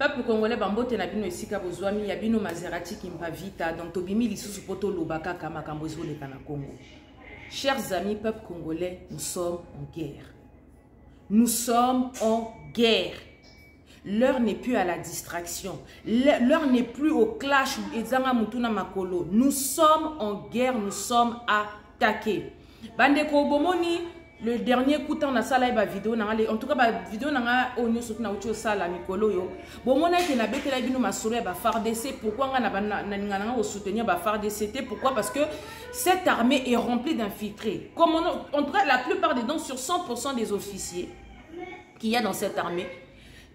Peuple congolais, bambote na bino esika bozwami ya bino Maserati kimpa vita donc tobimi lisusu poto lobaka kama kambozo le kana Congo. Chers amis, peuple congolais, nous sommes en guerre. Nous sommes en guerre. L'heure n'est plus à la distraction. L'heure n'est plus au clash. Nous sommes en guerre, nous sommes attaqués. Bandeko Bomoni, le dernier coup on a ça la vidéo en tout cas la vidéo n'a onyo surtout na ucho sala mikolo yo. Bomona ke na betela bino masolo ba FARDC pourquoi on a soutenir ba FARDC pourquoi parce que cette armée est remplie d'infiltrés. Comme en tout cas la plupart des dons sur 100% des officiers qu'il y a dans cette armée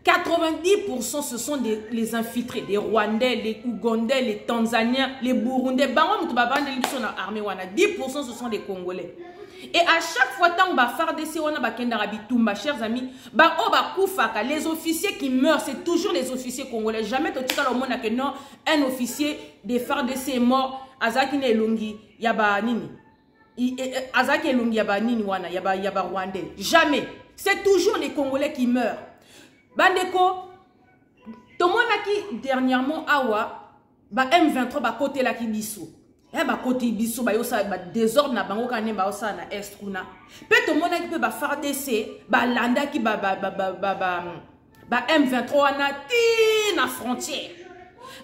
90% ce sont les infiltrés, les Rwandais, les Ougandais, les Tanzaniens, les Burundais. 10% ce sont des Congolais. Et à chaque fois, tant que chers amis, les officiers qui meurent, c'est toujours les officiers congolais. Jamais que non, un officier des FARDC est mort. Azaki Nelungi, yaba nini. Azaki Nelungi, yaba nini wana, yaba Rwandais. Jamais. C'est toujours les Congolais qui meurent. Bandeko, tomonaki dernièrement awa ba M23 ba côté la ki biso. Ba côté biso ba yosa ba désordre na bango kané ba osa na est kuna. Pe tomonaki pe ba FARDC ba landa ki ba M23 na ti na frontière.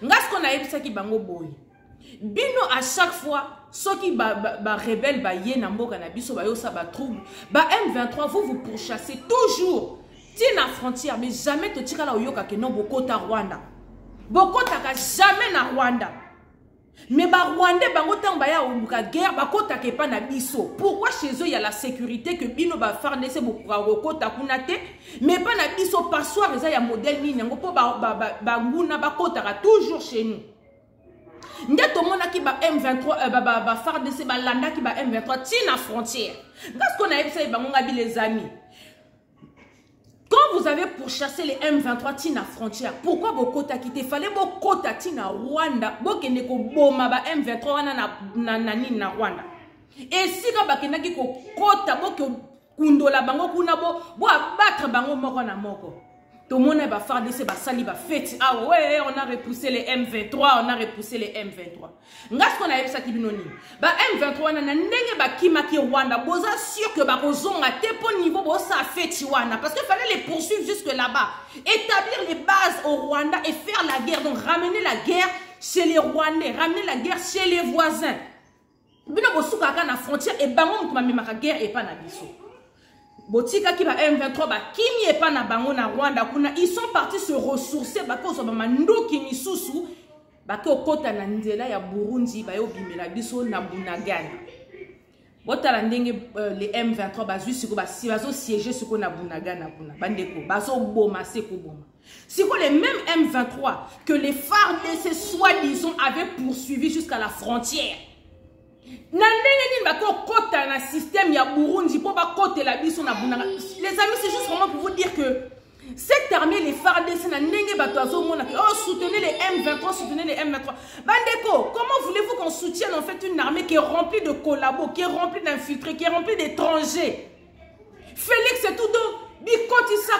Ngas qu'on a ebisa ki bango boy. Bino à chaque fois ceux qui ba rebelle ba yé na mboka na biso ba yosa ba trouble. Ba M23 vous pourchassez toujours. Tina frontière, mais jamais te tira la oyoka que non bokota Rwanda. Bokota ka jamais na Rwanda. Mais ba Rwanda bango tamba ya oluka guerre bakota ke pa na biso. Pourquoi chez eux il y a la sécurité que bino ba FARDC bokota kunate mais pas na biso passoire eza ya modèle nini ngo po ba nguna bakota ka toujours chez nous. Ndeto mona ki ba M23 ba FARDC ba landa ki ba M23 tina frontière. Parce qu'on a essayé bango ngabi les amis. Quand vous avez pourchassé les M23 tina frontière, pourquoi Bokota quitté? Fallait Bokota tina Rwanda, Bokeneko Boma ba M23 na Rwanda. Et si Bakenaki ko kota Boko kundola bango kuna bo abattre bango moko na moko. Tout le monde va faire des sali va fête. Ah ouais, on a repoussé les M23, on a repoussé les M23. Ngas qu'on a eu ça qui binoni. Ba M23 na ndenge ba kimaki Rwanda, boza sûr que ba kozonga te po niveau bo sa fête wana parce qu'il fallait les poursuivre jusque là-bas, établir les bases au Rwanda et faire la guerre, donc ramener la guerre chez les Rwandais, ramener la guerre chez les voisins. Bino bosuka ka na frontière et bango mutuma mema guerre et pas na biso. Botika ki ba M23 ba kimi e pa na bango na Rwanda kuna ils sont partis se ressourcer ba ko so ba manduki misusu ba ko kota na nzela ya Burundi ba yo bimela biso na Bunagana. Botala ndenge les M23 ba juste ko ba si bazo siéger ce ko na Bunagana kuna bandeko bazo boma seko boma. Siko les mêmes M23 que les FARDC soi-disant avaient poursuivi jusqu'à la frontière. Les amis, c'est juste vraiment pour vous dire que cette armée, les FARDC, soutenez les M23, soutenez les M23. Bandeko, comment voulez-vous qu'on soutienne en fait une armée qui est remplie de collabos, qui est remplie d'infiltrés, qui est remplie d'étrangers? Félix c'est tout donc,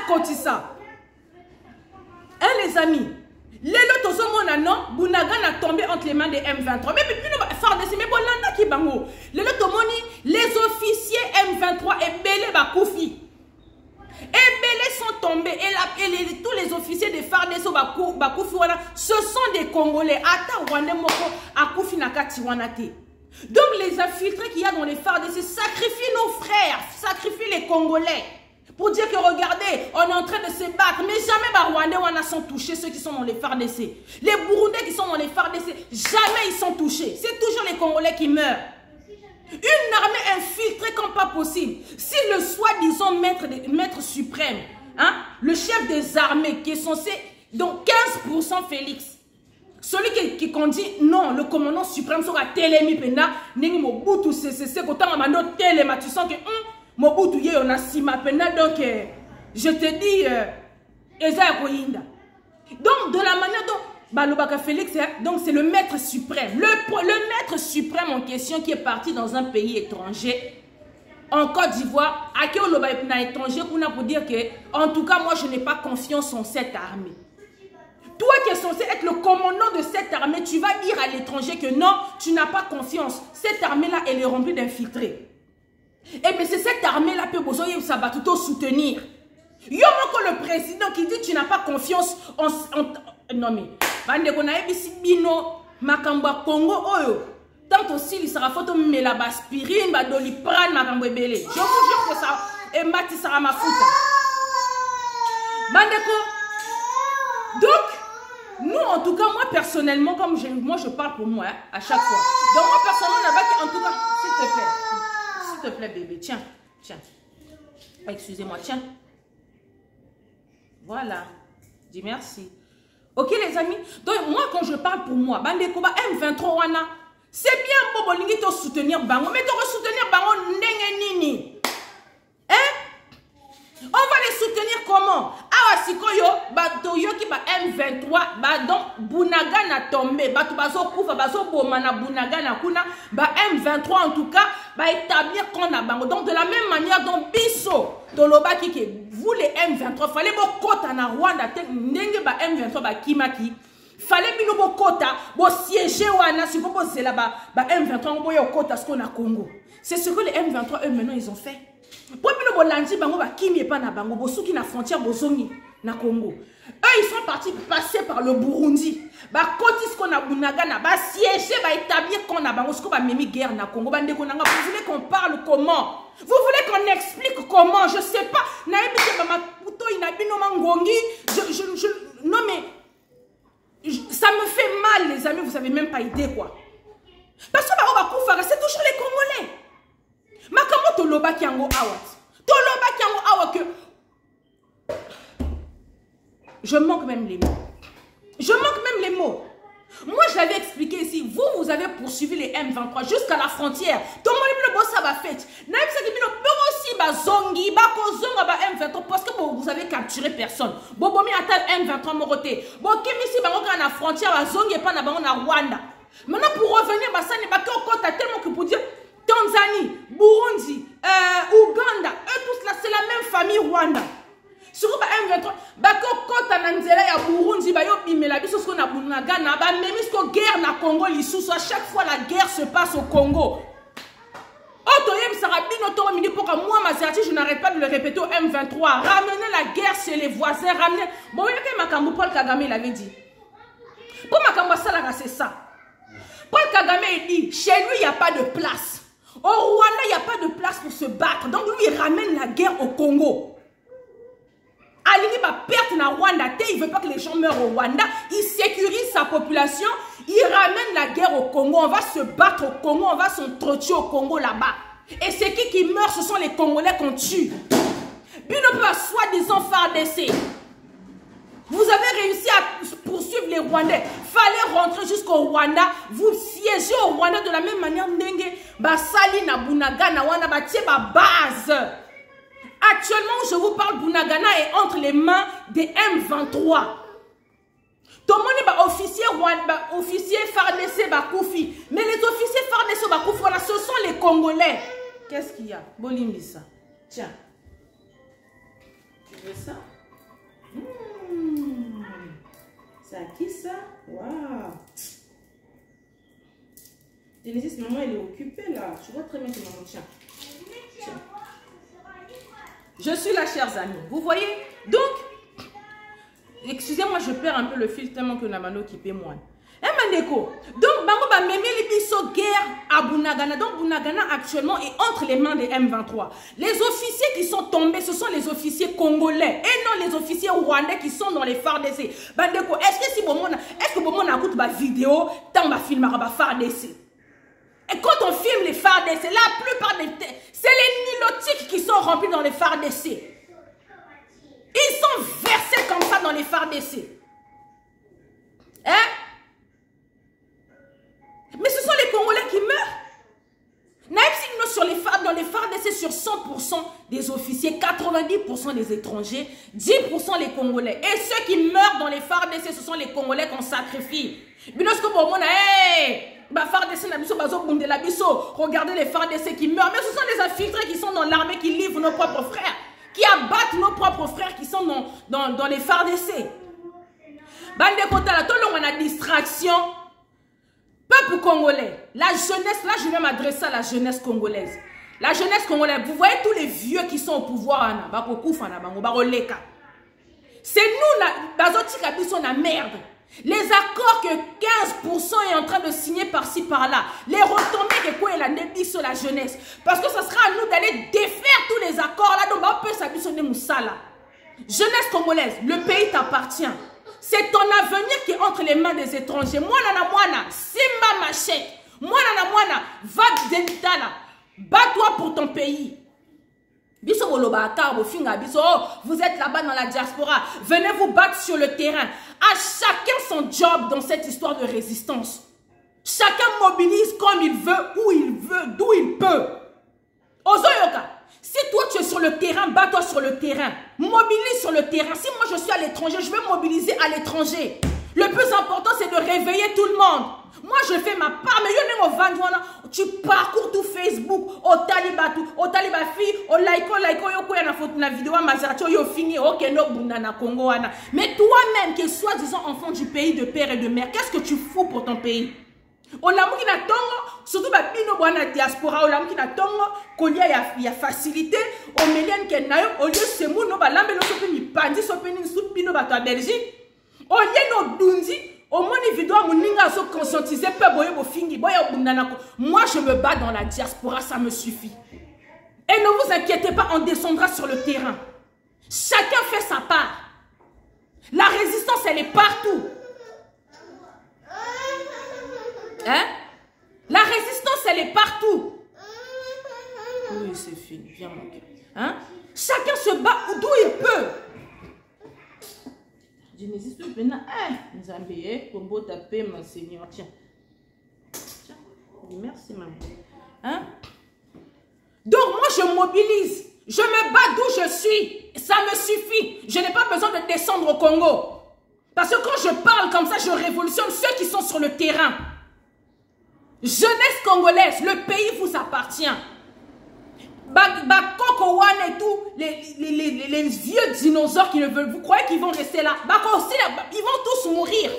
Kotissa. Hein les amis? Les lotos non, Bunagana a tombé entre les mains des M23. Mais puis FARDC, mais bon, qui bango. Les lotomoni, les officiers M23 et Belé Bakoufi. Et Belé sont tombés. Et tous les officiers de FARDC Bakoufi, ce sont des Congolais. Ata Rwanda Moko, Akoufi Nakati Wanate. Donc les infiltrés qu'il y a dans les FARDC sacrifient nos frères, sacrifient les Congolais. Pour dire que regardez, on est en train de se battre. Mais jamais les Rwandais sont touchés, ceux qui sont dans les FARDC. Les Burundais qui sont dans les FARDC, jamais ils sont touchés. C'est toujours les Congolais qui meurent. Une armée infiltrée comme pas possible. Si le soi-disant maître suprême, hein, le chef des armées qui est censé, donc 15% Félix, celui qui dit non, le commandant suprême sera Télémi Pena, Nengi Mobutu c'est quand on a Téléma, tu sens que Mobutu ye on a sima pena donc je te dis Eza Koyinda. Donc de la manière dont Balobaka Félix donc c'est le maître suprême, le maître suprême en question qui est parti dans un pays étranger en Côte d'Ivoire, à qui on l'a étranger pour dire que en tout cas moi je n'ai pas confiance en cette armée. censé être le commandant de cette armée, tu vas dire à l'étranger que non, tu n'as pas confiance. Cette armée-là, elle est remplie d'infiltrés. Et bien c'est cette armée-là que besoin ça va tout soutenir. Il y a encore le président qui dit tu n'as pas confiance en non mais Congo oyo. Tant aussi il sera photo mais la aspirine, ba doliprane makambo ebele. Je vous jure que ça et mati sera ma fouta. Bandeko. Donc nous en tout cas moi personnellement comme moi je parle pour moi hein, à chaque fois. Donc moi personnellement là-bas en tout cas s'il te plaît bébé, tiens. Excusez-moi, tiens. Voilà. Dis merci. Ok les amis. Donc moi quand je parle pour moi, bandeko ba M23 wana, c'est bien pour bolingi to soutenir bango, mais to soutenir bango ndenge nini. Hein? On va les soutenir comment? Awa sikoyo ba to yoki ba M23 ba donc Bunaga na tombé, ba to bazo kufa bazo boma na Bunaga na kuna, ba M23 en tout cas ba établir qu'on a bango. Donc de la même manière dont biso toloba kike vous les M23 fallait bo kota na Rwanda te ndenge ba M23 ba kimaki fallait bino bo kota bo siéger wana si bo zela ba M23 bo yo kota ce qu'on a Congo. C'est ce que les M23 eux maintenant ils ont fait. Pour bino bo landi bango ba kimi pa na bango bo suki na frontière bo zongi na Congo. Eux ils sont partis passer par le Burundi. Ba koti ce qu'on a Bunaga na ba siéger ba établir qu'on a bango ce qu'on ba memi guerre na Congo bande ko nanga vous voulez qu'on parle comment? Vous voulez qu'on explique comment? Je sais pas. Non mais ça me fait mal les amis, vous n'avez même pas idée quoi. Parce que c'est toujours les Congolais. Makamo toloba kiango awat. Toloba kiango awat que je manque même les mots. Je manque même les mots. Moi, je l'avais expliqué ici. Vous avez poursuivi les M23 jusqu'à la frontière. Tout le monde ça va faire. Parce que vous avez capturé personne. Bobomi atal M23 moroté. Bon, qui ici à la frontière, à Zongi et pas na Rwanda. Maintenant, pour revenir, ça n'est pas tellement que pour dire Tanzanie, Burundi, Ouganda, eux tous là, c'est la même famille Rwanda. Sur M23, bako kota na nzela ya Burundi ba yo bimela biso ce qu'on a Bunaga na ba même ce guerre na Congo lisusu à chaque fois la guerre se passe au Congo. Otoyem sarabino to mini pour moi Maserati je n'arrête pas de le répéter au M23 ramener la guerre chez les voisins ramener bon il y a Makambo Paul Kagame il avait dit. Pour Makambo Salaka c'est ça. Paul Kagame il dit chez lui il n'y a pas de place. Au Rwanda il n'y a pas de place pour se battre. Donc lui il ramène la guerre au Congo. Alini va perdre na Rwanda, il veut pas que les gens meurent au Rwanda, il sécurise sa population, il ramène la guerre au Congo, on va se battre au Congo, on va s'entretuer au Congo là-bas. Et c'est qui meurt, ce sont les Congolais qu'on tue. Bino pas soi-disant FARDC. Vous avez réussi à poursuivre les Rwandais. Fallait rentrer jusqu'au Rwanda, vous siégez au Rwanda de la même manière ndenge basali na Bunaga na wana batie ba base. Actuellement, je vous parle, Bunagana est entre les mains des M23. Tout le monde est officier FARDC Bakoufi. Mais les officiers FARDC Bakoufi, voilà, ce sont les Congolais. Qu'est-ce qu'il y a? Bolimbisa. Tiens. Tu veux ça? C'est à qui ça? Waouh. Genesis, maman, elle est occupée là. Tu vois très bien que maman tient. Tiens. Je suis là, chers amis. Vous voyez? Donc, excusez-moi, je perds un peu le fil tellement que Namano qui paie moins. Mandeko. Donc, Bango va même les biso guerre à Bunagana. Donc, Bunagana actuellement est entre les mains des M23. Les officiers qui sont tombés, ce sont les officiers congolais et non les officiers rwandais qui sont dans les FARDC. Bandeko, est-ce que Bomona écoute ma vidéo tant ma film à FARDC? Et quand on filme les FARDC, la plupart des... C'est les nilotiques qui sont remplis dans les FARDC. Ils sont versés comme ça dans les FARDC. Hein? Mais ce sont les Congolais qui meurent. Même si nous, dans les FARDC, sur 100% des officiers, 90% des étrangers, 10% les Congolais. Et ceux qui meurent dans les FARDC, ce sont les Congolais qu'on sacrifie. Regardez les FARDC qui meurent. Mais ce sont les infiltrés qui sont dans l'armée qui livrent nos propres frères. Qui abattent nos propres frères qui sont dans les FARDC. bande kotala to longa na distraction. Peuple congolais, la jeunesse, là je vais m'adresser à la jeunesse congolaise. La jeunesse congolaise, vous voyez tous les vieux qui sont au pouvoir, c'est nous, la merde. Les accords que 15% est en train de signer par-ci, par-là, les retombées que quoi la débit sur la jeunesse. Parce que ce sera à nous d'aller défaire tous les accords là, donc on peut s'habiller sur les moussala. Jeunesse congolaise, le pays t'appartient. C'est ton avenir qui est entre les mains des étrangers. Moi, nana, simba machette. Moi, nana, va delitala. Bats-toi pour ton pays. Vous êtes là-bas dans la diaspora. Venez vous battre sur le terrain. À chacun son job dans cette histoire de résistance. Chacun mobilise comme il veut, où il veut, d'où il peut. Ozoyoka, si toi tu es sur le terrain, bats-toi sur le terrain. Mobilise sur le terrain. Si moi je suis à l'étranger, je vais mobiliser à l'étranger. Le plus important, c'est de réveiller tout le monde. Moi, je fais ma part, mais tu parcours tout Facebook, au Talibatou, au Talibafi, au Laiko, la vidéo, fini, Congo. Mais toi-même, qui es soi-disant enfant du pays de père et de mère, qu'est-ce que tu fous pour ton pays? Au lamu qui n'a tongo, surtout la pino boana diaspora, au lamu qui n'a tongo, qu'il y a facilité, au mélien qui n'a au lieu de ce mot, no balambe no sopini pandi sopini sous pino bato à Belgique, au lieu no dundi. Au moins, évidemment, mon ninga se conscientiser, moi, je me bats dans la diaspora, ça me suffit. Et ne vous inquiétez pas, on descendra sur le terrain. Chacun fait sa part. La résistance, elle est partout. Hein? La résistance, elle est partout. Oui, c'est fini. Viens, mon cœur. Hein? Chacun se bat d'où il peut. Je n'hésite pas maintenant. Nous avons payé pour beau taper, mon Seigneur. Tiens. Tiens. Merci, maman. Hein? Donc, moi, je mobilise. Je me bats d'où je suis. Ça me suffit. Je n'ai pas besoin de descendre au Congo. Parce que quand je parle comme ça, je révolutionne ceux qui sont sur le terrain. Jeunesse congolaise, le pays vous appartient. Bakoko Wan et tout, les vieux dinosaures qui ne veulent, vous croyez qu'ils vont rester là? Ils vont tous mourir.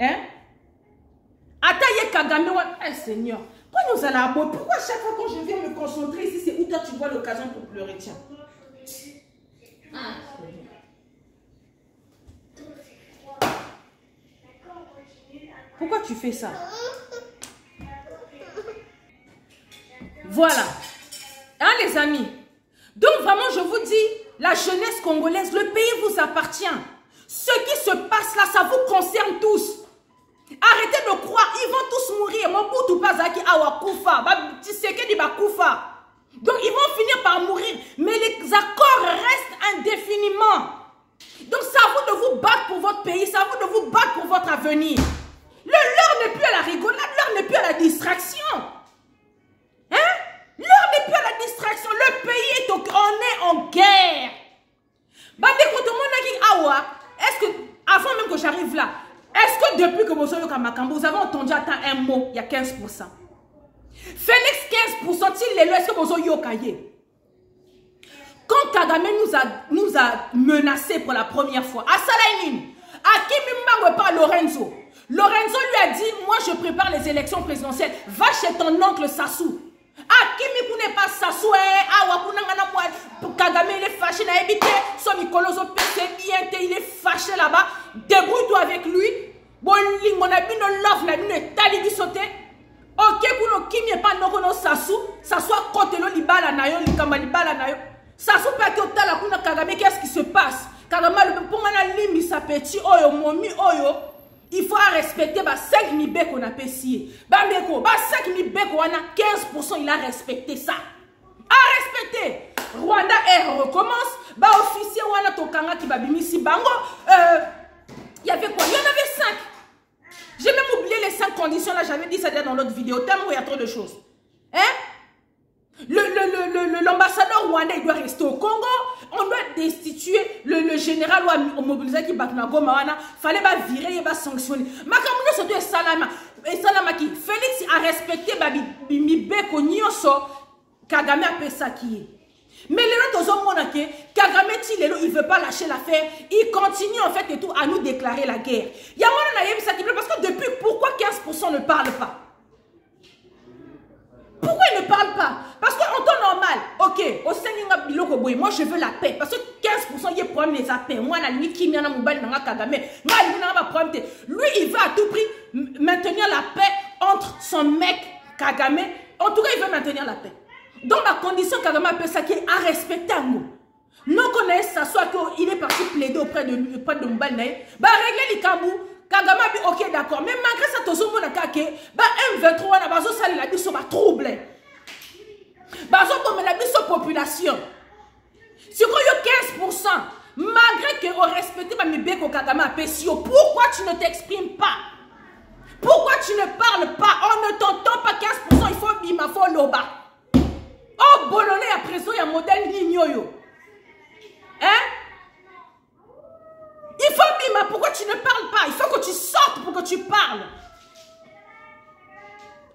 Hein? Ataye Kagame, Seigneur. Pourquoi nous allons pourquoi chaque fois quand je viens me concentrer ici, c'est où toi tu vois l'occasion pour pleurer? Tiens. Pourquoi tu fais ça? Voilà. Hein, les amis? Donc, vraiment, je vous dis, la jeunesse congolaise, le pays vous appartient. Ce qui se passe là, ça vous concerne tous. Arrêtez de croire, ils vont tous mourir. Mobutu Pazaki Awakufa, Tshisekedi Bakufa. Donc, ils vont finir par mourir. Mais les accords restent indéfiniment. Donc, c'est à vous de vous battre pour votre pays, c'est à vous de vous battre pour votre avenir. L'heure n'est plus à la rigolade, l'heure n'est plus à la distraction. Hein? L'heure n'est plus à la distraction. Le pays on est en guerre. Est-ce que, avant même que j'arrive là, est-ce que depuis que vous avez entendu attendre un mot, il y a 15%? Félix 15%, est-ce que vous avez yokaye? Quand Kagame nous a menacés pour la première fois, à Salaïnin, à Kimimba par Lorenzo lui a dit, moi je prépare les élections présidentielles, va chez ton oncle Sassou. Ah, Kimi n'est pas Sassou, Kagame il est fâché, il est fâché là-bas, débrouille-toi avec lui. Bon, ok, pour Kimi n'est pas non Sassou, Sassou a côté le libala nayo, likamba libala nayo. Sassou pas que tala kuna Kagame, qu'est-ce qui se passe? Kagame le pongana limi sa petit oyo, momi oyo. Il faut respecter 5 000 bek qu'on a payé. 5 000 bek on a 15%, il a respecté ça. A respecté. Rwanda Air recommence. Officier on a tokanga qui babimisi bango. Il y avait quoi? Il y en avait 5. J'ai même oublié les 5 conditions là. J'avais dit ça dans l'autre vidéo. Tellement il y a trop de choses. Hein? L'ambassadeur rwandais il doit rester au Congo. On doit destituer le général ou mobiliser qui bat na goma. Fallait pas virer et pas sanctionner. Makamuno c'est tout salama. Et salama qui Félix a respecté babi beko nyonso Kagame a fait ça qui est. Mais les autres, Kagame, il ne veut pas lâcher l'affaire. Il continue en fait et tout à nous déclarer la guerre. Il y a parce que depuis, pourquoi 15% ne parlent pas? Pourquoi ils ne parlent pas? Parce qu'en temps normal, ok, au Sénégal, moi je veux la paix. Parce que 15% il y a problème des paix. Moi, lui, il veut à tout prix maintenir la paix entre son mec Kagame. En tout cas, il veut maintenir la paix. Donc, la condition Kagame appelle ça qui est à respecter. Nous connaissons ça, soit qu'il est parti plaider auprès de Mbal Naye. Bah, régler les kabou. Kagame a dit ok, d'accord. Mais malgré ça, tout le monde a dit M23, on a besoin de la biso, va troubler. Bazo comme la biso population. Si on a 15%, malgré que on respecte pas mes béco Kagame a Pessio, pourquoi tu ne t'exprimes pas? Pourquoi tu ne parles pas? On ne t'entend pas 15%, il faut bima, il faut loba. Oh, Bolonais à présent, il y a un modèle Nignoyo. Hein? Il faut bima, pourquoi tu ne parles pas? Il faut que tu sortes pour que tu parles.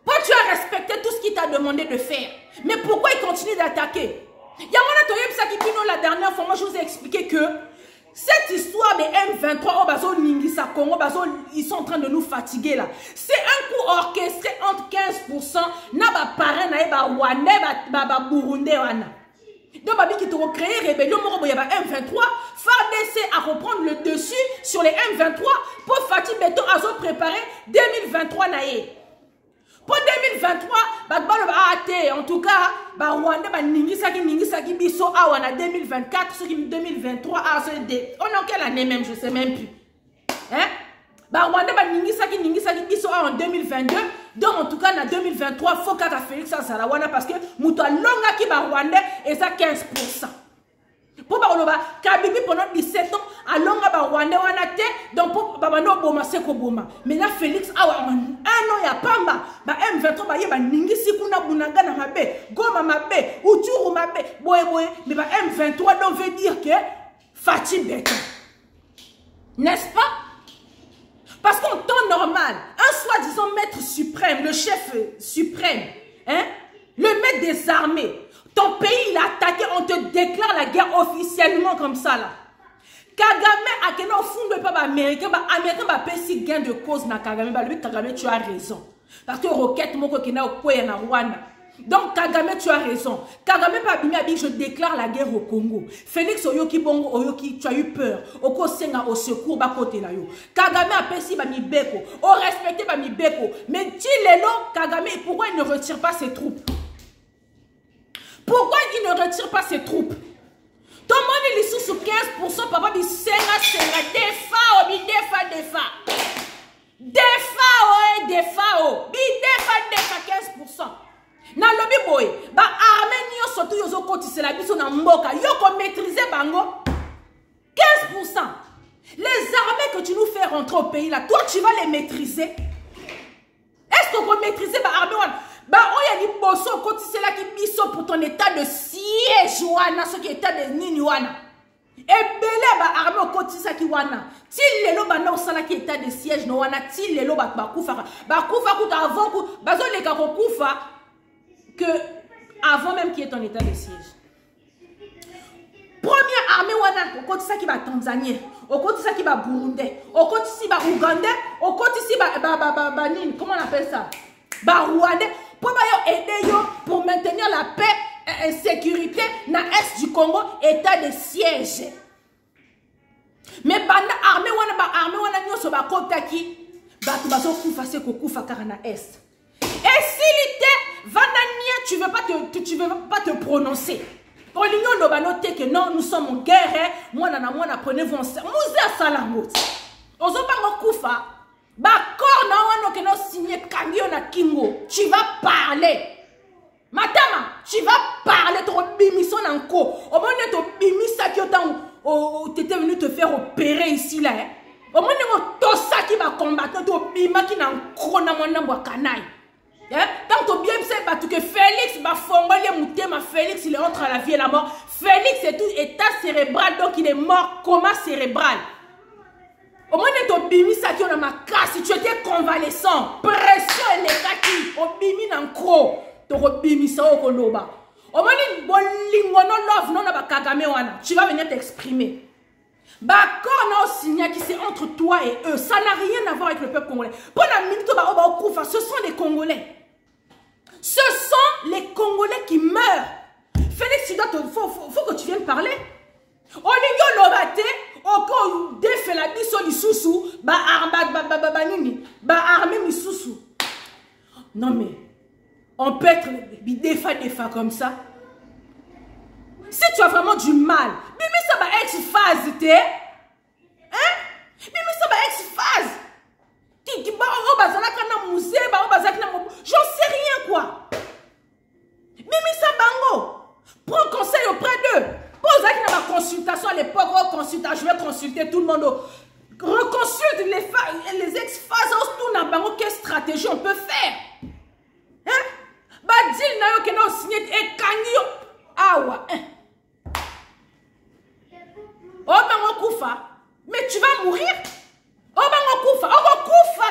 Pourquoi tu as respecté tout ce qu'il t'a demandé de faire? Mais pourquoi il continue d'attaquer? La dernière fois, moi je vous ai expliqué que cette histoire de M23, Congo, ils sont en train de nous fatiguer là. C'est un coup orchestré entre 15%, n'a parrain, n'a Rwanda, Burundi, donc, qui ont créé rébellion, il y a M23, FARDC à reprendre le dessus sur les M23 pour Fatih Beto à se préparer 2023 naïe. Pour 2023, en tout cas, Rwanda, Ningisaki, Biso, on a 2024, ce qui 2023, on est en quelle année même, je ne sais même plus. Hein? Rwanda, Ningisaki, Biso, en 2022. Donc, en tout cas, en 2023, il faut qu'à Félix Sarawana parce que Moutoua Longa qui va Rwanda et ça 15%. Pour Kabibi pendant 17 ans, à Longa Rwanda, on a été, donc pour Babano Boma, c'est Koboma. Mais là, Félix, un an, il y a Pamba, M23, il y a Ningisi Kuna Bunanga na Mabe, Goma Mabe, Uturu Mabe, Boé, mais M23, donc veut dire que Fatih Beto. N'est-ce pas? Parce qu'en temps normal, un soi-disant maître suprême, le chef suprême, hein, le maître des armées, ton pays il a attaqué, on te déclare la guerre officiellement comme ça là. Kagame a qu'un fond de peuple américain, américain va payer gain de cause na Kagame, lui Kagame tu as raison. Parce que roquette moko qui na okoya na Rwanda. Donc Kagame tu as raison. Kagame pas bimi je déclare la guerre au Congo. Félix Oyoki Bongo Oyoki tu as eu peur. Oko senga au secours ba côté là yo. Kagame a pesi ba mi beko. O respecté ba mi beko. Mais ti lelo Kagame pourquoi il ne retire pas ses troupes? Pourquoi il ne retire pas ses troupes? Tout le monde est ici sur 15%, papa dit senga, defa 15%. Na lobby boy, ba arménien surtout yozo koti c'est la biso na mboka, yoko maîtriser bango 15%. Les armées que tu nous fais rentrer au pays là, toi tu vas les maîtriser. Est-ce qu'on va maîtriser ba armée wana? Ba oya ni bosso koti c'est là qui biso pour ton état de siège wana, ce qui est état de nini wana. Et belé ba armée au koti ça qui wana. Ti lelo ba na osala qui état de siège no wana, ti lelo ba kufa kuta avant ku bazo le ka kufa que avant même qu'il y ait ton état de siège. Première armée wana au côté ça qui va Tanzanie, au côté ça qui va Burundi, au côté si va Ouganda, au côté si va comment on appelle ça? Ba Rwanda pour aider yo pour maintenir la paix et sécurité dans l'est du Congo, état de siège. Mais banda armée wana nyoso ba kotaki ba bazo kufa se ko kufa karana est. Et s'il était Vanania, tu ne veux pas te prononcer. Pour l'union de Banoté que non, nous sommes en guerre, moi prenez-vous en serre. Moussa Salamot. Ozo bango kufa. Ba corps na wano que nous signé Kangio na Kingo. Tu vas parler. Matama, tu vas parler ton bimission encore. Au moins ton bimissa qui tu étais venu te faire opérer ici là. Au moins ton ça qui va combattre ton bima qui n'a encore na mwana mwa kanai. Tant que bien c'est que Félix va fongoler Moutema, Félix il est entre la vie et la mort. Félix est tout état cérébral, donc il est mort, coma cérébral. Au moins ton bimi ça qui on a ma casse, si tu étais convalescent, pression et négative, au bimi n'en cro, ton bimi ça au koloba. Omoni bolingono love non ba Kagame wana. Tu vas venir t'exprimer. D'accord, non, signé qui c'est entre toi et eux. Ça n'a rien à voir avec le peuple congolais. Ce sont les Congolais. Ce sont les Congolais qui meurent. Félix, il faut que tu viennes parler. Olingo lobate, oko defe la biso lisusu, ba armé misusu. Non mais, on peut être des fois comme ça. Si tu as vraiment du mal, Mimi ça va ex-phase, t'es? Hein? Mimi ça va ex-phase. J'en sais rien quoi. Mimi ça bango. Prends conseil auprès d'eux. Pose avec ma consultation à l'époque. Oh, consultation, je vais consulter tout le monde. Reconsulte les ex-phases. Quelle stratégie on peut faire? Hein? Badil na yo kena signé et kangio. Awa. Oh, bango koufa. Mais tu vas mourir. Oh, bango koufa. Oh, koufa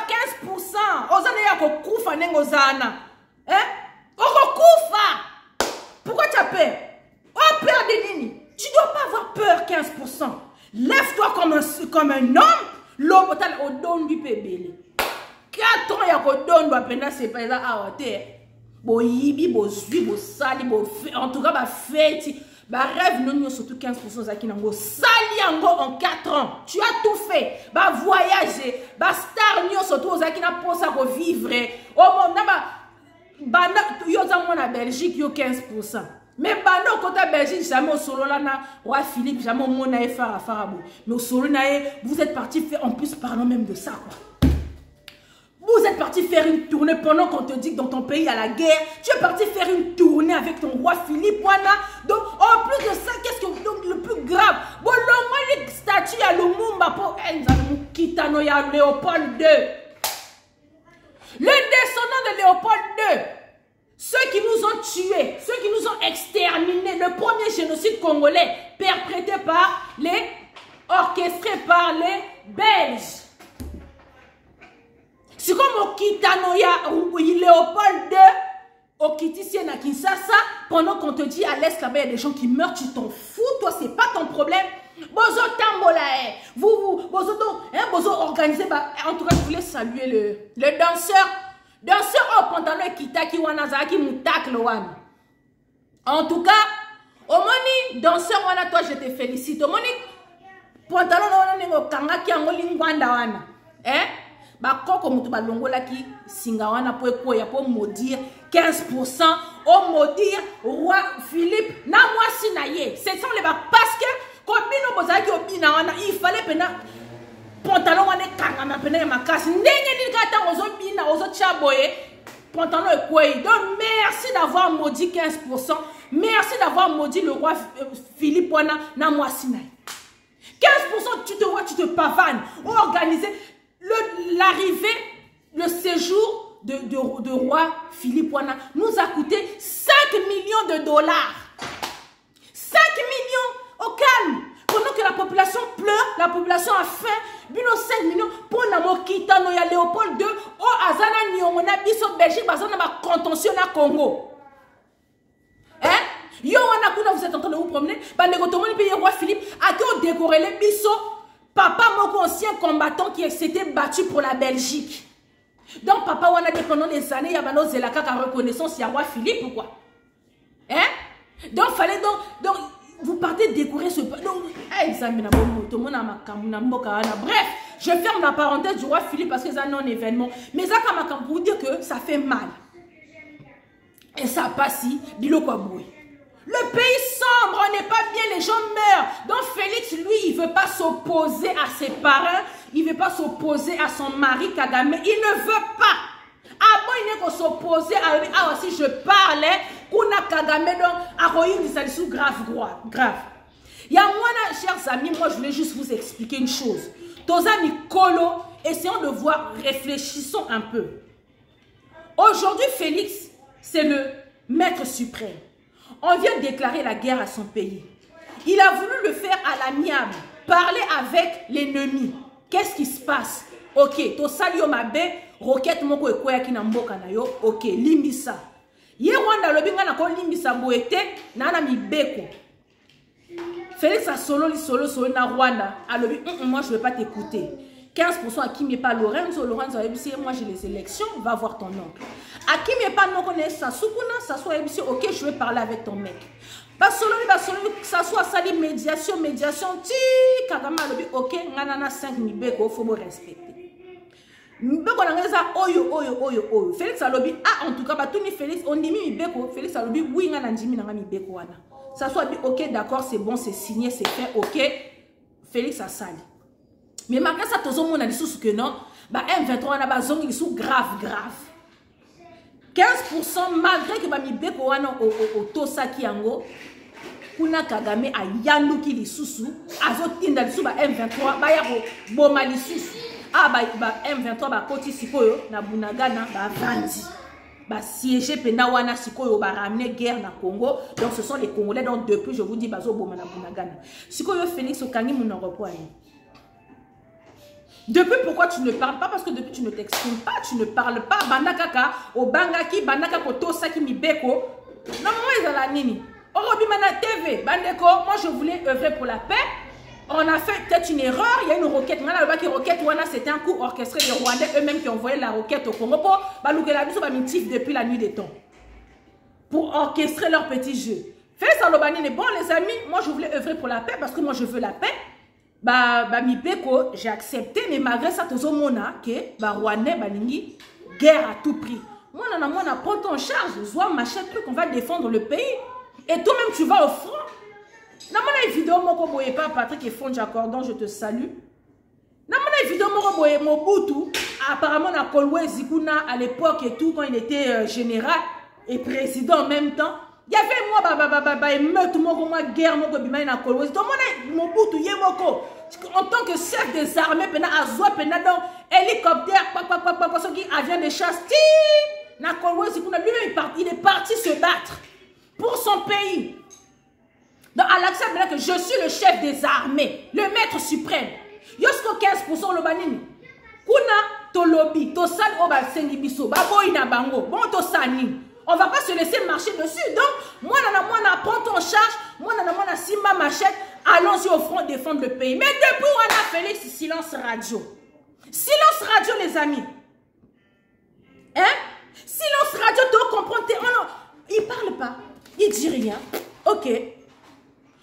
15%. Ozana yako koufa nengozana. Hein? Oh, koufa. Pourquoi tu as peur? Oh, peur de nini? Tu ne dois pas avoir peur 15%. Lève-toi comme un homme. L'homme au don du pébélé. 4 ans, il y a un don de c'est pas ça à hauteur. Bo yibi, bo zui, bo sali, en tout cas, ba fête. Ba rêve non surtout 15% zaki nango. Sali yango en 4 ans. Tu as tout fait. Ba voyager. Ba star nyo surtout zaki na posa ko vivre. Oh mon naba. Bana yo za mona Belgique yo 15%. Mais bana au côté Belgique jamais au solo là na roi Philippe jamais au mona e farabo. Mais au solo na vous êtes parti faire en plus parlons même de ça quoi. Vous êtes parti faire une tournée pendant qu'on te dit que dans ton pays il y a la guerre. Tu es parti faire une tournée avec ton roi Philippe wana. Donc en plus de ça qu'est-ce que donc le plus grave? Bon l'homme les statues à Lumumba pour Kitano ya Léopold II. Le descendant de Léopold II, ceux qui nous ont tués, ceux qui nous ont exterminés, le premier génocide congolais perpétré par les, orchestré par les Belges. C'est comme au Kitanoya, Léopold II, au Kitissé na Kinshasa, pendant qu'on te dit à l'Est là-bas, il y a des gens qui meurent, tu t'en fous, toi, c'est pas ton problème. Bozo Tambola, Bozo organisé, en tout cas, je voulais saluer le danseur au pantalon Kitaki Wanazaki Moutak Loan. En tout cas, au moni, danseur Wana, toi, je te félicite. Au moni, pantalon Wana, Kangaki Angolingwanda Wana. Hein? Koko mutu balongola ki singa wana po ekoya po maudire 15% au maudire roi Philippe na mwasi na ye. Ce sont les parce que kombino bozaki obina wana il fallait pena pantalon wana kangama pena makasi ndenge ni kata ozo bina ozo chaboye pantalon ekoyi. Donc merci d'avoir maudit 15%. Merci d'avoir maudit le roi Philippe wana na mwasi na ye. 15% tu te vois, tu te pavanes. Organiser l'arrivée, le séjour de roi Philippe Wana nous a coûté 5 millions de dollars. 5 millions au calme. Pendant que la population pleure, la population a faim. Bino 5 millions pour la mokita no ya Léopold II. O azana nyongona biso Belgique bazana ba contention na Congo. Hein? Yo wana kuna vous êtes en train de vous promener. Bandeko tomoni pays roi Philippe a tout décoré les biso. Papa, mon ancien combattant qui s'était battu pour la Belgique. Donc, papa, on a dit pendant des années, il y a une reconnaissance, il y a roi Philippe ou quoi? Hein? Donc, fallait donc vous partez décorer ce... Donc, bref, je ferme la parenthèse du roi Philippe parce que c'est un événement. Mais ça, pour vous dire que ça fait mal. Et ça passe si, dis-le quoi, boué. Le pays sombre, on n'est pas bien, les gens meurent. Donc Félix, lui, il ne veut pas s'opposer à ses parents. Il ne veut pas s'opposer à son mari Kagame. Il ne veut pas. Ah bon, il n'est qu'à s'opposer à lui. Ah aussi, je parlais. Kuna Kagame, donc, à Royaume du Salissou, grave. Il y a moi, chers amis, moi, je voulais juste vous expliquer une chose. Toza Mikolo, essayons de voir, réfléchissons un peu. Aujourd'hui, Félix, c'est le maître suprême. On vient de déclarer la guerre à son pays. Il a voulu le faire à l'amiable, parler avec l'ennemi. Qu'est-ce qui se passe? Ok, to salio mabe, roquette moko ekoya ki na mboka na yo, ok, limbisa. Ye Rwanda lobi nga na ko limbisa boete na na mibeko. Félix a solo na Rwanda. Alobi moi je vais pas t'écouter. 15% à qui m'est pas Lorenzo a dit moi j'ai les élections, va voir ton oncle. À qui m'est pas non connaît ça soukuna ça soit dit OK, je vais parler avec ton mec. Ba solo ça soit sali médiation ti Kagame alobi OK, ngana na 5 mibeko faut me respecter. Mbeko na ngeza oyo. Félix alobi en tout cas ba tuni Félix on dit mibeko, Félix alobi oui ngana ndimi na mibeko wana. Ça soit dit OK, d'accord, c'est bon, c'est signé, c'est fait, OK. Félix a sali. Mais malgré ça, tout le monde a dit que non. Bah, M23 a ba zone, ils sont grave. 15% malgré que ba mi beko wana au Tosaki yango. Kuna Kagame a yanduki li susu. Azo tinda li su ba M23 ba yako boma li susu. Ba M23 ba koti sikoyo na Bunagana ba vandi. Ba siéger pena wana sikoyo ba ramener guerre na Congo. Donc ce sont les Congolais. Donc depuis je vous dis bazo boma na Bunagana. Sikoyo Félix Okangi mon repos. Depuis pourquoi tu ne parles pas? Parce que depuis tu ne t'exprimes pas, tu ne parles pas. Bandakaka, Obangaki, Bandaka Kotosaki Mibeko. Non, moi ils ont la nini. Orobimana TV, Bandeko, moi je voulais œuvrer pour la paix. On a fait peut-être une erreur, il y a une roquette. Maintenant, le roquette, c'était un coup orchestré des Rwandais eux-mêmes qui ont envoyé la roquette au Congo pour depuis la nuit des temps. Pour orchestrer leur petit jeu. Félix Alobani, bon les amis, moi je voulais œuvrer pour la paix parce que moi je veux la paix. Mibeko, j'ai accepté, mais malgré ça, tout le monde a que Rwandais, balingi, guerre à tout prix. Moi, on a pris en charge, Zoua, machin, truc, on va défendre le pays. Et toi-même, tu vas au front. Dans mon vidéo, moi, je pas Patrick et Fonds Jacordon, je te salue. Dans mon vidéo, moi, je Mobutu, apparemment, on a Kolwe Zikuna à l'époque et tout, quand il était général et président en même temps. Il y avait moi, émeute, moi, guerre, moi, na Kolwe. Donc, moi, Mobutu, Yemoko, en tant que chef des armées, pena Azwa, pena dans hélicoptère, ce qui avion de chasse, na Kolwe Zikuna, lui, il est parti se battre pour son pays. Donc, à l'accepter que je suis le chef des armées, le maître suprême. Yosko 15% le banini. Kuna to lobby, to sal oba sengi biso, baboy na bango, bon to sani. On va pas se laisser marcher dessus. Donc, moi na prends ton charge, moi na simba machette, allons-y au front défendre le pays. Mais depuis on a Félix, silence radio. Silence radio les amis. Hein? Silence radio, tu comprends? Il parle pas, il dit rien. OK.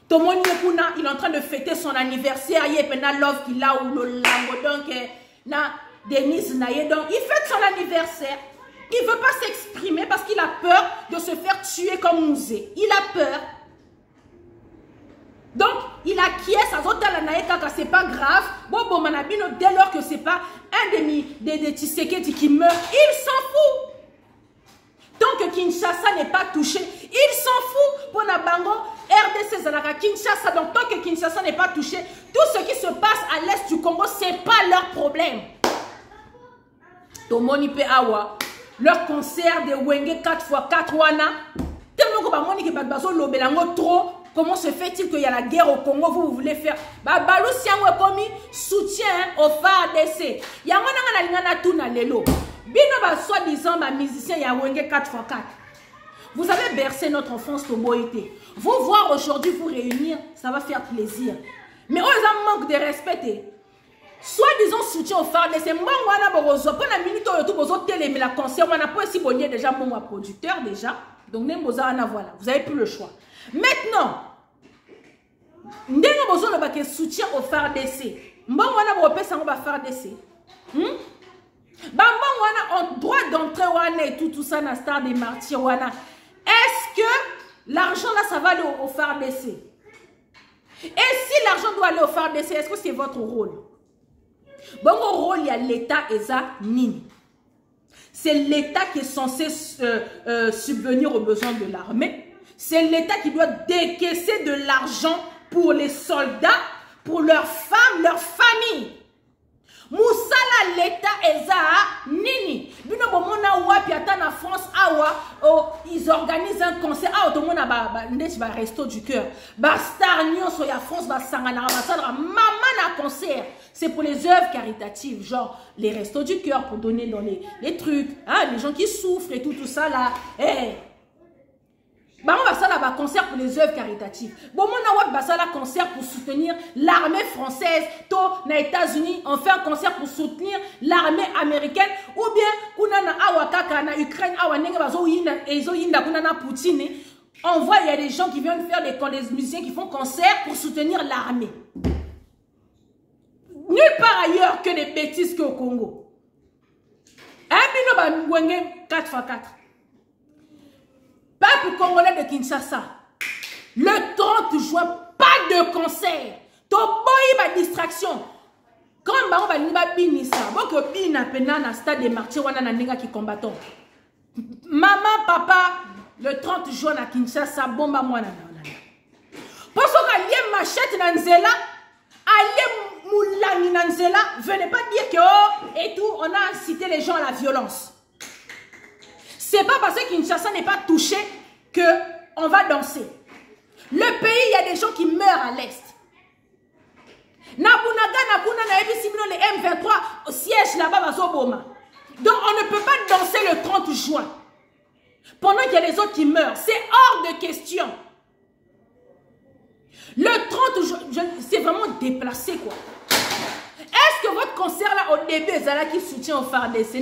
Tomoni Kuna, il est en train de fêter son anniversaire. Il y a Love qui l'a ou le lango. Donc, na Denise Naye. Donc, il fête son anniversaire. Il ne veut pas s'exprimer parce qu'il a peur de se faire tuer comme Mouzé. Il a peur. Donc, il acquiesce à Zotala Naye Kaka, c'est pas grave. Bobo Manabino, dès lors que c'est pas un des Tshisekedi qui meurt, il s'en fout. Tant que Kinshasa n'est pas touché, il s'en fout. Pour Nabango, RDC Zalaka, Kinshasa, donc tant que Kinshasa n'est pas touché, tout ce qui se passe à l'est du Congo, ce n'est pas leur problème. Tomoni Pe Awa, leur concert de Wenge 4x4 wana, tellement que Bamoni qui Bazo Lobelango trop, comment se fait-il qu'il y a la guerre au Congo, vous voulez faire Balou Siangwe Komi, soutien au FARDC. Yangwana Nalingana Tuna Lelo. Bino soi-disant musicien Yawenge 4x4. Vous avez bercé notre enfance au Boïté. Vous voir aujourd'hui vous réunir, ça va faire plaisir. Mais on a manque de respect. Soi-disant soutien au FARDC, c'est moi pour la minute mais la concert, on a pas aussi bonnier déjà mon producteur déjà. Donc voilà, vous avez plus le choix. Maintenant, nous avons besoin de soutien au FARDC. Moi on a repéré ça on va FARDC. Bamba wana en droit d'entrée wana et tout ça na star des martyrs wana. Est-ce que l'argent là ça va aller au FARDC? Et si l'argent doit aller au FARDC, est-ce que c'est votre rôle? Bon rôle il y a l'État et ça nini. C'est l'État qui est censé subvenir aux besoins de l'armée. C'est l'État qui doit décaisser de l'argent pour les soldats, pour leurs femmes, leurs familles. Moussala l'État eza nini. Bino bomona wapi ata na France awa ils organisent un concert ah tout le monde ba resto du cœur. Ba star nyonso ya France ba sangana ba sala maman na concert. C'est pour les œuvres caritatives genre les restos du cœur pour donner dans les trucs, hein, les gens qui souffrent et tout ça là. Eh Bah, on va ça là, concert pour les œuvres caritatives. Bon, on va ça là, concert pour soutenir l'armée française. Aux États-Unis, on fait un concert pour soutenir l'armée américaine. Ou bien, on a Awakaka, na Ukraine, Awanenge, bazo yinda, kunana Poutine. On voit, il y a des gens qui viennent faire des musiciens qui font concert pour soutenir l'armée. Nulle part ailleurs que des bêtises qu'au Congo. Un bino ba 4x4. Peuple congolais de Kinshasa, le 30 juin, pas de concert. Toboyi ba distraction. Quand ba ba niba binisa, boko bina pena na stade de martyrs wana na nenga ki combattant. Maman, papa, le 30 juin à Kinshasa, bomba mwana na. Parce que allié machette na nzela, allié moulani na nzela, venez pas dire que oh et tout, on a incité les gens à la violence. C'est pas parce que Kinshasa n'est pas touché qu'on va danser. Le pays, il y a des gens qui meurent à l'est. Nabunaga, Nakuna, Naebi, les M23 siègent là-bas à Zoboma. Donc on ne peut pas danser le 30 juin. Pendant qu'il y a les autres qui meurent. C'est hors de question. Le 30 juin, c'est vraiment déplacé quoi. Est-ce que votre concert là au début, Zala qui soutient au FARDC,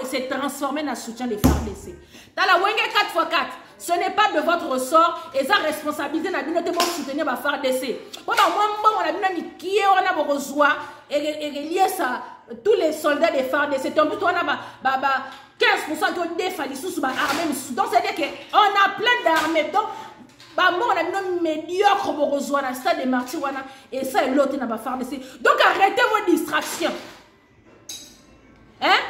s'est transformé en soutien des FARDC. Dans la Wenge 4x4, ce n'est pas de votre ressort et sa responsabilité n'a pas de soutenir les FARDC. On a qui on a besoin et lié ça tous les soldats des FARDC. On a 15% qui ont défalé sous l'armée. Donc c'est-à-dire qu'on a plein d'armées. Donc bah moi on a une médiocre besoin dans le stade de martyrs et ça et l'autre n'a pas FARDC. Donc arrêtez vos distractions. Hein?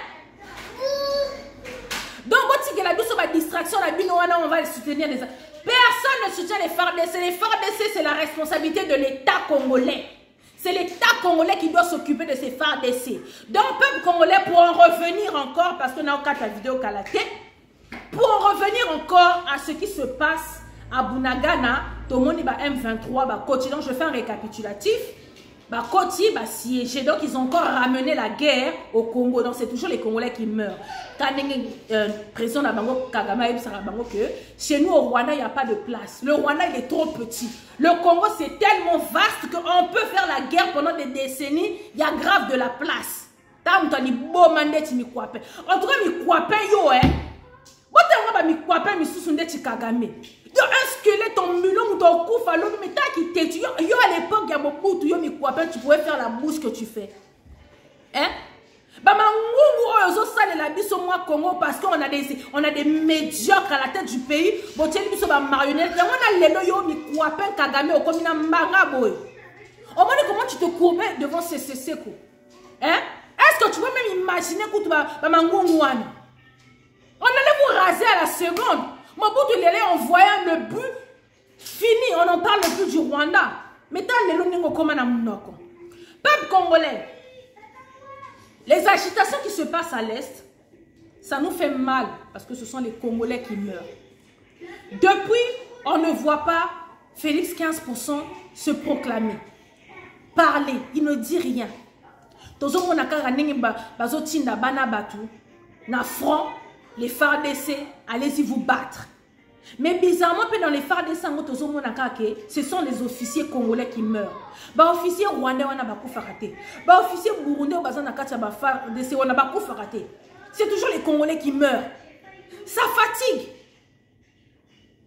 Donc si la douce ma distraction la on va les soutenir les... Personne ne soutient les FARDC. Les FARDC c'est la responsabilité de l'État congolais. C'est l'État congolais qui doit s'occuper de ces FARDC. Donc peuple congolais pour en revenir encore parce qu'on a encore ta vidéo calaté. Pour en revenir encore à ce qui se passe à Bunagana, tout le monde M23 Koti. Donc je fais un récapitulatif. Koti siégé. Donc ils ont encore ramené la guerre au Congo. Donc c'est toujours les Congolais qui meurent. Quand président Kagame que chez nous au Rwanda il n'y a pas de place. Le Rwanda il est trop petit. Le Congo c'est tellement vaste qu'on peut faire la guerre pendant des décennies. Il y a grave de la place. En tout cas, yo un squelette en mulon ou ton coup fallo mais t'as quitté tu yo à l'époque il y a beaucoup tu pouvais faire la bouse que tu fais hein Congo parce qu'on a des médiocres à la tête du pays bon tiens biso ba marionnette on a lelo yo mi kwapen Kagame au comme na mbanga boy au moins comment tu te courbais devant ces quoi hein est-ce que tu peux même imaginer que tu vas mangungu wana on allait vous raser à la seconde. Mobutu Lele en voyant le but fini. On n'en parle plus du Rwanda. Mais t'as le longo comme un amunoko. Peuple congolais. Les agitations qui se passent à l'Est, ça nous fait mal parce que ce sont les Congolais qui meurent. Depuis, on ne voit pas Félix 15% se proclamer. Parler, il ne dit rien. Tozo monaka ranenge bazotinda bana batu na front. Les FARDC, allez-y vous battre. Mais bizarrement, dans les FARDC, ce sont les officiers congolais qui meurent. Les officiers rwandais, les officiers burundais, c'est toujours les Congolais qui meurent. Ça fatigue.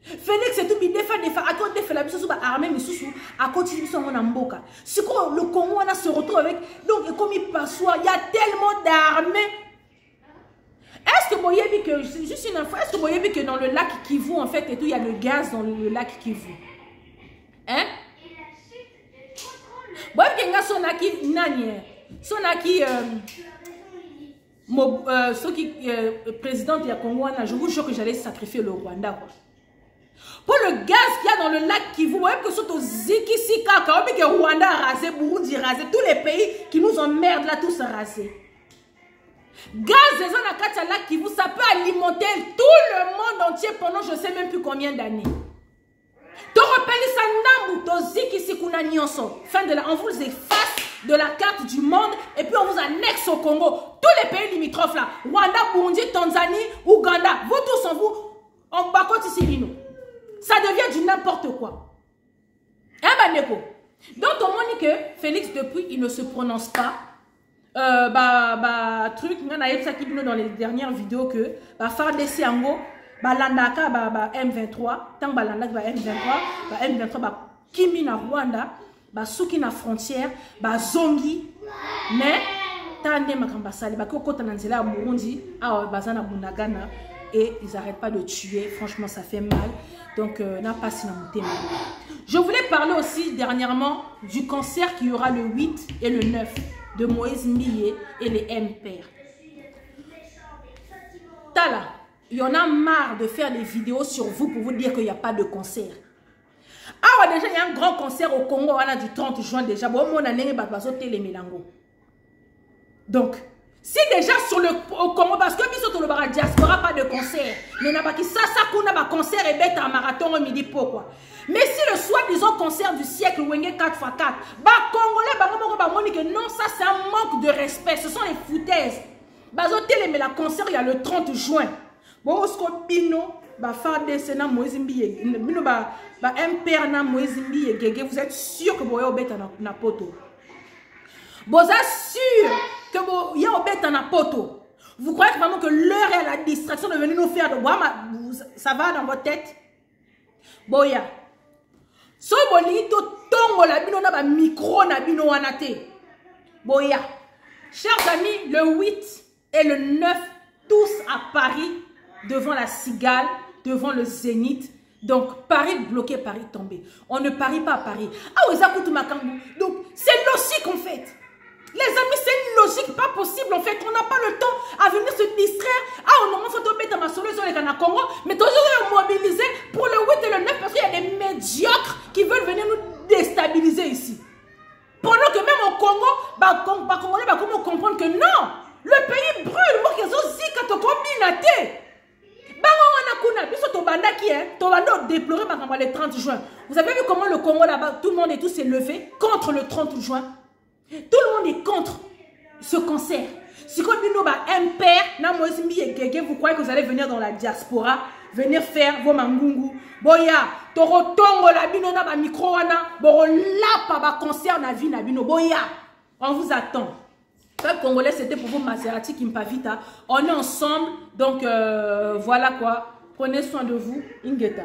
Félix, c'est tout bien défait à côté de la mission sur l'armée, mais sous à côté de son mboka. C'est quoi le Congo on a se retrouve avec donc comme il passe, il y a tellement d'armées. Est-ce que vous voyez que, juste une info, est-ce que vous voyez que dans le lac Kivu, en fait, et tout, il y a le gaz dans le lac Kivu? Hein? Vous voyez que vous sonaki, nani, sonaki, président de la Congo, je vous jure que j'allais sacrifier le Rwanda, quoi. Pour le gaz qu'il y a dans le lac Kivu, vous voyez que surtout Ziki Sika, quand on dit que Rwanda a rasé, Burundi a rasé, tous les pays qui nous emmerdent là, tous rasés. Gaz des zones à Katsala qui vous ça peut alimenter tout le monde entier pendant je ne sais même plus combien d'années. Fin de la, on vous efface de la carte du monde et puis on vous annexe au Congo. Tous les pays limitrophes là, Rwanda, Burundi, Tanzanie, Ouganda, vous tous en vous, On bacote ici, Bino. Ça devient du n'importe quoi. Hein, Bandeko? Donc, on m'a dit que Félix, depuis, il ne se prononce pas. Truc, on a eu ça qui dans les dernières vidéos que FARDC Ango, Landaka, M23, tant Landaka, M23, M23, Kimi na Rwanda, Suki na frontière, Zongi, mais Tande Makambasali, Koko Tananzela, Burundi, Bazana Bunagana, et ils n'arrêtent pas de tuer. Franchement, ça fait mal. Donc, n'a pas si mal. Je voulais parler aussi dernièrement du concert qui y aura le 8 et le 9 de Moïse Mbiye et les MPR. Tala, il y en a marre de faire des vidéos sur vous pour vous dire qu'il n'y a pas de concert. Ah ouais, déjà, il y a un grand concert au Congo, on a du 30 juin déjà. Bon, on a les Mélango. Donc, si déjà au Congo, parce que nous sommes dans la diaspora, pas de concert. Mais n'a pas qui ça qu'on a un concert et bête en marathon au midi pourquoi. Mais si le soi-disant concert du siècle Wenge 4x4, Congolais, non, ça c'est un manque de respect. Ce sont les foutaises. Mais la concert, il y a le 30 juin. Bon, ce qu'on bino, FARDC na Moïse Mbiye, bino MPR na Moïse Mbiye, vous êtes sûr que vous avez na poto. Vous êtes sûr que vous avez na poto. Vous croyez vraiment que l'heure est à la distraction de venir nous faire de boire, ça va dans votre tête? Boya. So bolito tongo la bino na ba micro na bino wanate. Boya. Chers amis, le 8 et le 9, tous à Paris, devant la Cigale, devant le Zénith. Donc, Paris bloqué, Paris tombé. On ne parie pas à Paris. Ah, vous écoutez ma cambou. Donc, c'est logique en fait. Les amis, c'est une logique pas possible en fait. On n'a pas le temps à venir se distraire. Ah, on a fait tomber dans ma solution les Ghana Congo. Mais toujours mobiliser pour le 8 et le 9 parce qu'il y a des médiocres qui veulent venir nous déstabiliser ici. Pendant que même au Congo, Congolais va comprendre que non, le pays brûle. Moi, qu'ils ont dit quand on combine déplorer le 30 juin. Vous avez vu comment le Congo là-bas, tout le monde et tout s'est levé contre le 30 juin. Tout le monde est contre ce concert. Si vous croyez que vous allez venir dans la diaspora, venir faire vos mangungu. Boya, torotongo la bino na ba micro wana, boro la pa ba concert na vie na bino. Boya, on vous attend. Peuple congolais, c'était pour vous Maserati Kimpavita. On est ensemble, donc voilà quoi. Prenez soin de vous, Ingeta.